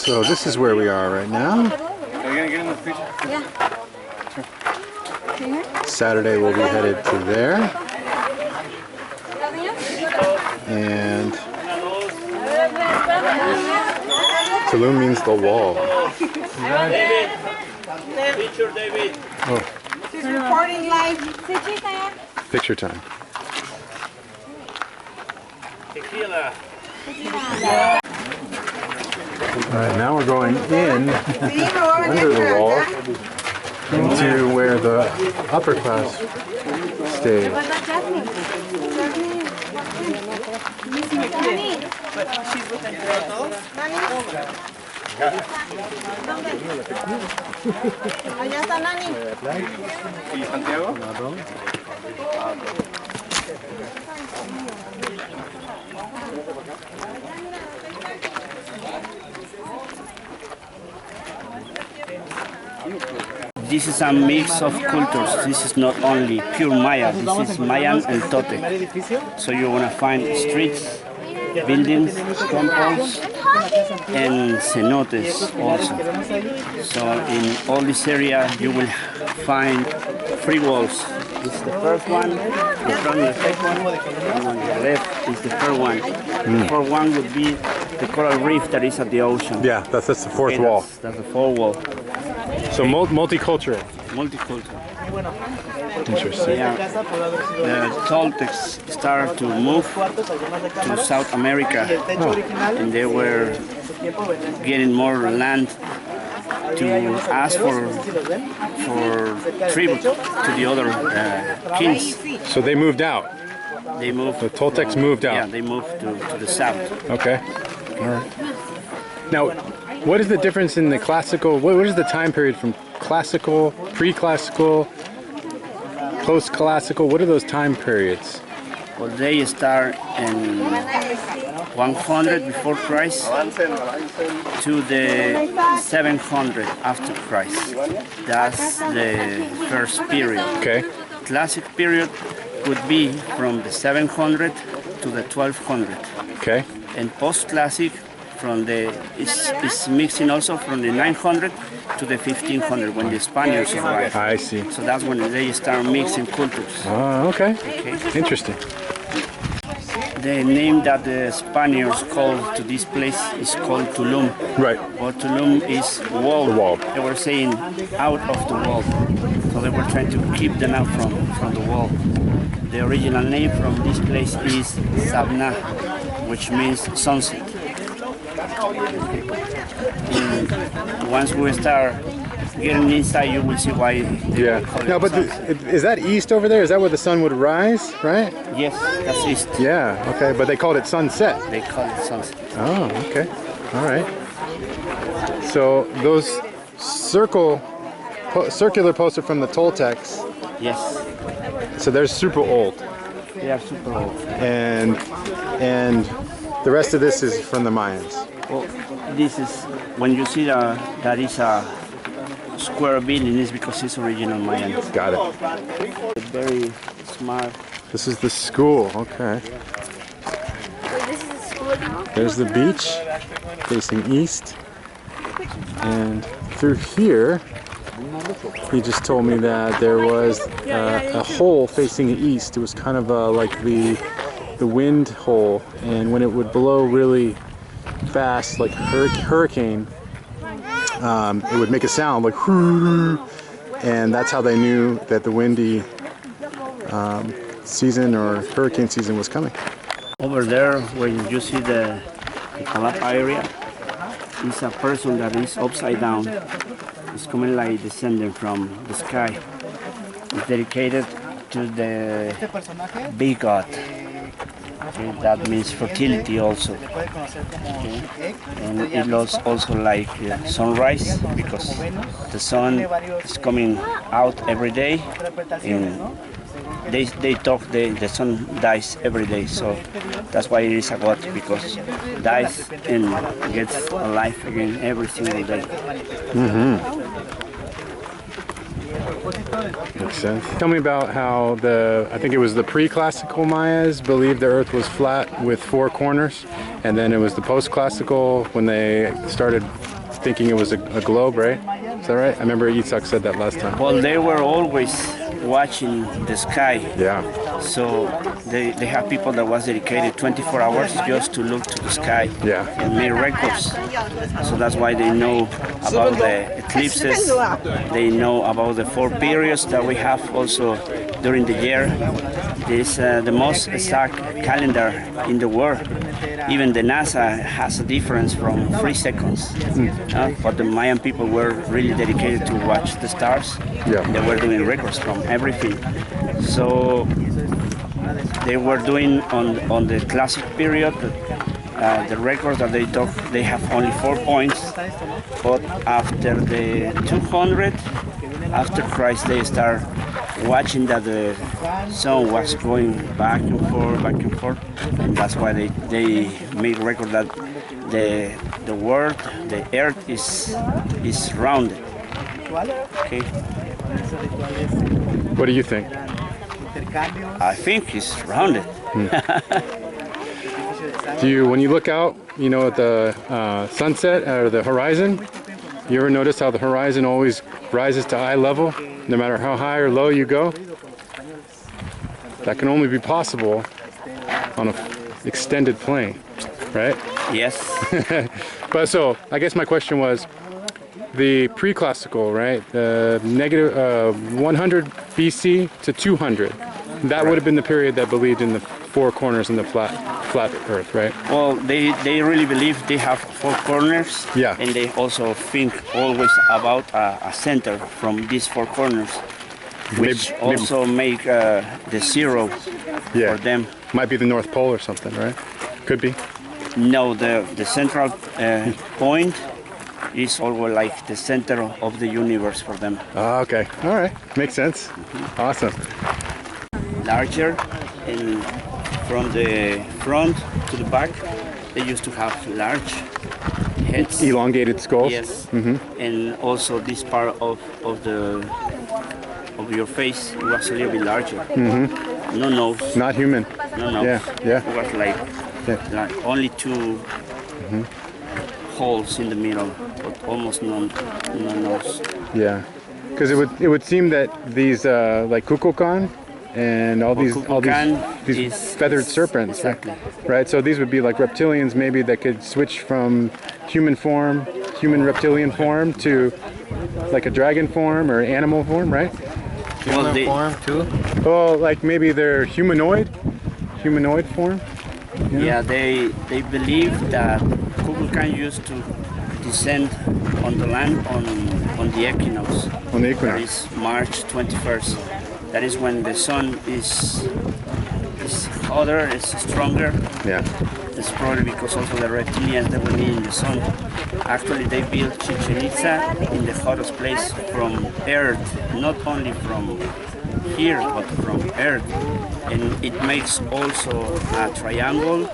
So this is where we are right now. Are you gonna get in the picture? Yeah. Saturday we'll be headed to there. And Tulum means the wall. Picture, David. Oh, She's recording live. picture time. Tequila. Alright, now we're going in under the wall into where the upper class stays. Allá está Nani. ¿Y Santiago? This is a mix of cultures. This is not only pure Maya, this is Mayan and Totec. So you want to find streets, buildings, temples, and cenotes also. So in all this area you will find three walls. This is the first one, the front is the second one, and on the left is the third one. The fourth one would be the coral reef that is at the ocean. Yeah, that's the fourth Okay, wall. That's the fourth wall. So multicultural. Multicultural. Interesting. Yeah. The Toltecs started to move to South America, and they were getting more land to ask for tribute to the other kings. So they moved out. They moved. The Toltecs moved out. Yeah, they moved to the south. Okay. All right. Now, what is the difference in the classical? What is the time period from classical, pre-classical, post-classical? What are those time periods? Well, they start in 100 before Christ to the 700 after Christ. That's the first period. Okay. Classic period would be from the 700 to the 1200. Okay. And post-classic from the is mixing also from the 900 to the 1500 when the Spaniards arrived. I see. So that's when they start mixing cultures. Oh, okay. Interesting. The name that the Spaniards called to this place is called Tulum. Right. Or Tulum is wall. The wall. They were saying out of the wall. So they were trying to keep them out from the wall. The original name from this place is Sabna, which means sunset. And once we start getting inside, you will see why they call it No, but sunset. is that east over there? Is that where the sun would rise, right? Yes, that's east. Yeah, okay, but they called it sunset. They call it sunset. Oh, okay. All right. So those circular posts are from the Toltecs. Yes, So they're super old. they are super old. And the rest of this is from the Mayans. Well, this is, when you see that is a square building, is because it's original Mayan. Got it. Very smart. This is the school, okay. This is a school now? There's the beach facing east. And through here, he just told me that there was a hole facing east. It was kind of like the wind hole, and when it would blow really fast, like hurricane, it would make a sound like whoo, and that's how they knew that the windy season or hurricane season was coming. Over there, when you see the Calapa area, is a person that is upside down. It's coming like descending from the sky. It's dedicated to the big god. Okay, that means fertility also. Okay. And it looks also like sunrise because the sun is coming out every day. And they talk the sun dies every day, so that's why it is a god, because dies and gets alive again every single day. Makes sense. Tell me about how I think it was the pre-classical Mayas believed the Earth was flat with 4 corners, and then it was the post-classical when they started thinking it was a globe, right? Is that right? I remember Itzhak said that last time. Well, they were always watching the sky. Yeah. So they have people that was dedicated 24 hours just to look to the sky and make records. So that's why they know about the eclipses. They know about the 4 periods that we have also during the year. This the most exact calendar in the world. Even the NASA has a difference from 3 seconds. But the Mayan people were really dedicated to watch the stars. Yeah. They were doing records from everything. So they were doing on the classic period the records that they took. They have only 4 points, but after the 200 after Christ, they start watching that the sun was going back and forth, and that's why they made record that the world, the earth is rounded. Okay. What do you think? I think it's rounded. When you look out, at the sunset or the horizon, you ever notice how the horizon always rises to eye level, no matter how high or low you go? That can only be possible on an extended plane, right? Yes. But so, I guess my question was, the pre-classical, right? The negative 100 BC to 200. That would have been the period that believed in the 4 corners and the flat Earth, right? Well, they really believe they have 4 corners. Yeah. And they also think always about a center from these 4 corners, which also make the 0 for them. Might be the North Pole or something, right? Could be. No, the central point is always like the center of the universe for them. Ah, okay. All right. Makes sense. Awesome. Larger, and from the front to the back, they used to have large heads. Elongated skulls? Yes. And also this part of your face was a little bit larger. No nose. Not human. No nose. Yeah. It was like only 2 holes in the middle, but almost no nose. Yeah. Because it would seem that these like Kukulkan and all these feathered serpents, exactly. Right? So these would be like reptilians, maybe that could switch from human reptilian form to like a dragon form or animal form, right? Human form too? Oh, like maybe they're humanoid form. Yeah, they believe that Kukulkan used to descend on the land on the equinox. On the equinox. That is March 21st. That is when the sun is hotter, it's stronger. Yeah. It's probably because also the reptilians that were needing the sun. Actually, they built Chichen Itza in the hottest place from Earth, not only from here, but from Earth. And it makes also a triangle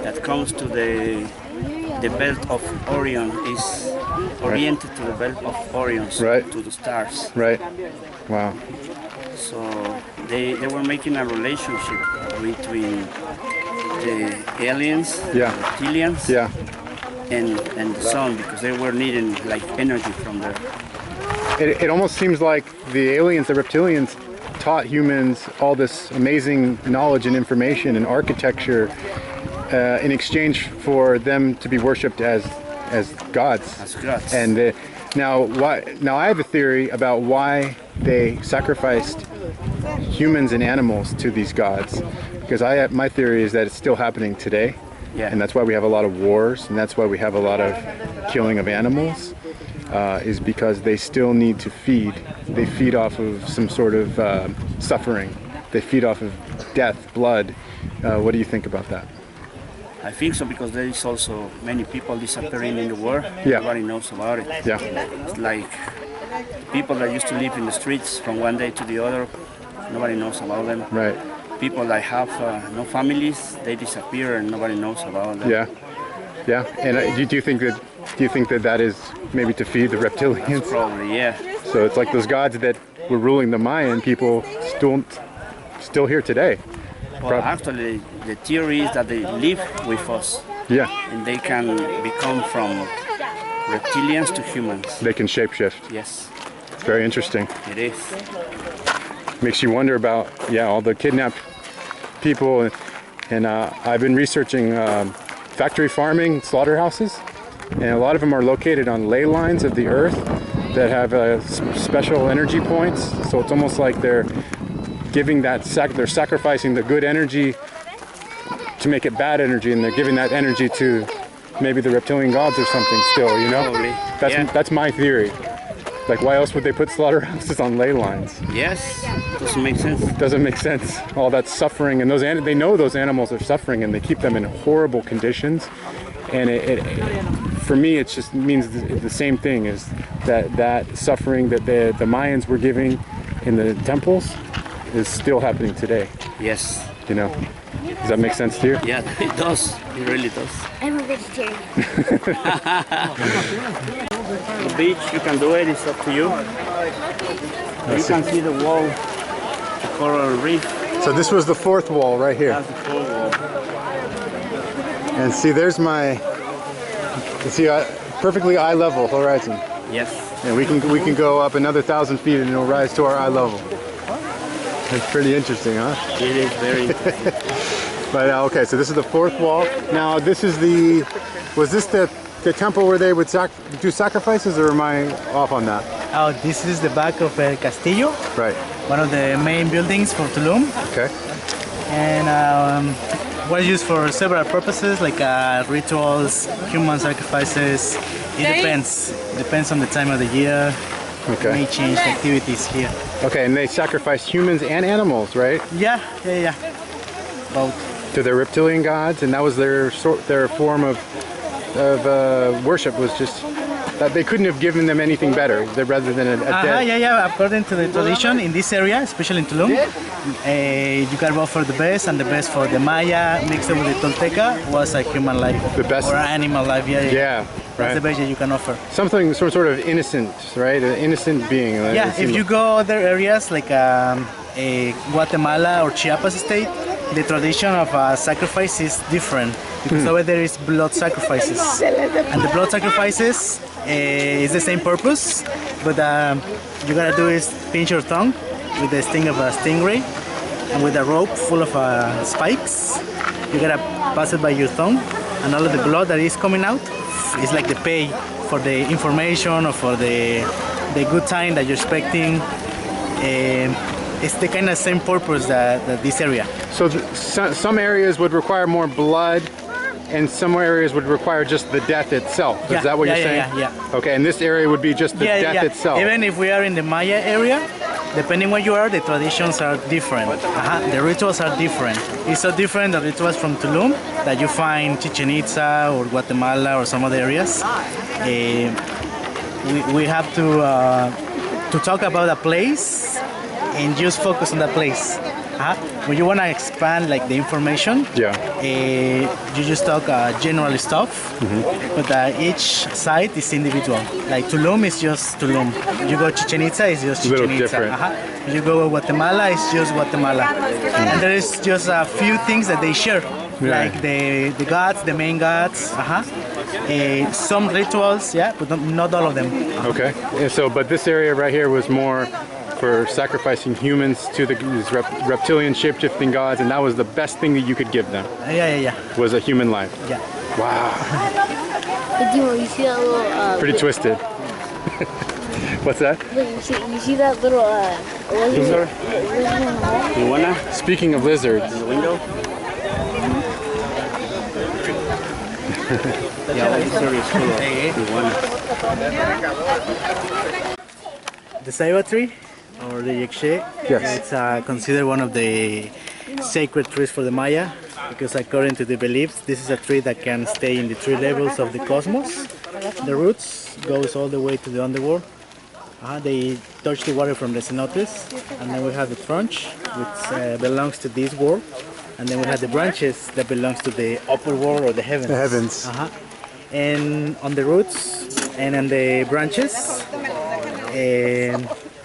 that comes to the belt of Orion, is oriented to the belt of Orion, so to the stars. Right. Wow. So they were making a relationship between the aliens, reptilians, and the sun, because they were needing like energy from there. It almost seems like the aliens, the reptilians, taught humans all this amazing knowledge and information and architecture in exchange for them to be worshipped as gods. As gods. And now I have a theory about why they sacrificed humans and animals to these gods, because my theory is that it's still happening today. Yeah. And that's why we have a lot of wars, and that's why we have a lot of killing of animals, is because they still need to feed. They feed off of some sort of suffering. They feed off of death, blood. What do you think about that? I think so, because there is also many people disappearing in the world. Yeah. Nobody knows about it. Yeah. It's like people that used to live in the streets from one day to the other. Nobody knows about them. Right. People that have no families, they disappear and nobody knows about them. Yeah. Yeah. And do you think that is maybe to feed the reptilians? Probably, yeah. So it's like those gods that were ruling the Mayan people still here today. Well, actually, the theory is that they live with us. Yeah. And they can become from reptilians to humans. They can shapeshift. Yes. It's very interesting. It is. Makes you wonder about, yeah, all the kidnapped people. And I've been researching factory farming slaughterhouses. And a lot of them are located on ley lines of the earth that have special energy points. So it's almost like they're giving that, they're sacrificing the good energy to make it bad energy, and they're giving that energy to maybe the reptilian gods or something still, you know? Probably. That's my theory. Like, why else would they put slaughterhouses on ley lines? Yes, doesn't make sense. Doesn't make sense. All that suffering, and they know those animals are suffering, and they keep them in horrible conditions. And for me, it just means the same thing, is that suffering that the Mayans were giving in the temples is still happening today. Yes. You know, does that make sense to you? Yeah, it does. It really does. I'm a vegetarian. The beach, you can do it. It's up to you. You can see the wall, the coral reef. So this was the fourth wall right here. That's the fourth wall. And see, there's perfectly eye level horizon. Yes. And we can go up another 1,000 feet and it'll rise to our eye level. It's pretty interesting, huh? It is very interesting. But okay, so this is the fourth wall. Now this is was this the temple where they would do sacrifices, or am I off on that? Oh, this is the back of El Castillo. Right. One of the main buildings for Tulum. Okay. And was used for several purposes, like rituals, human sacrifices. It depends on the time of the year. Okay. May change the activities here. Okay, and they sacrifice humans and animals, right? Yeah. Both. To their reptilian gods, and that was their form of worship, was just that they couldn't have given them anything better rather than a dead. Yeah. According to the tradition in this area, especially in Tulum, you can offer the best, and the best for the Maya mixed with the Tolteca was a human life. The best. Or animal life. Yeah. That's Right. the best that you can offer. Some sort of innocent, right? An innocent being. Yeah, if you go other areas like Guatemala or Chiapas state, the tradition of sacrifice is different, because over there is blood sacrifices, and the blood sacrifices is the same purpose, but you gotta do is pinch your tongue with the sting of a stingray, and with a rope full of spikes, you gotta pass it by your tongue, and all of the blood that is coming out is like the pay for the information or for the good time that you're expecting. It's the kind of same purpose that this area. So some areas would require more blood, and some areas would require just the death itself. Is that what you're saying? Yeah. Okay, and this area would be just the death itself. Even if we are in the Maya area, depending where you are, the traditions are different. The rituals are different. It's so different, the rituals from Tulum that you find Chichen Itza or Guatemala or some other areas. We have to talk about a place and just focus on that place. When you want to expand like the information, you just talk general stuff, but each site is individual. Like Tulum is just Tulum. You go Chichen Itza, it's just Chichen Itza. You go Guatemala, it's just Guatemala. And there is just a few things that they share, like the gods, the main gods. Some rituals, but not all of them. Okay. So, but this area right here was more for sacrificing humans to these reptilian shape-shifting gods, and that was the best thing that you could give them. Was a human life. Yeah. Wow. You see that little... Pretty twisted. What's that? Look, you see that little... Lizard? Iguana? Speaking of lizards. In the window? Yeah, lizard is full of iguana. The Saiba tree, or the Yekshe, it's considered one of the sacred trees for the Maya, because according to the beliefs, this is a tree that can stay in the three levels of the cosmos. The roots goes all the way to the underworld. They touch the water from the cenotes, and then we have the trunk, which belongs to this world, and then we have the branches that belongs to the upper world or the heavens. The heavens. And on the roots and on the branches,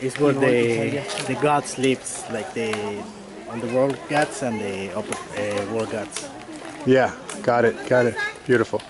is where the gods lives, like the underworld gods and the upper world gods. Yeah, got it, got it. Beautiful.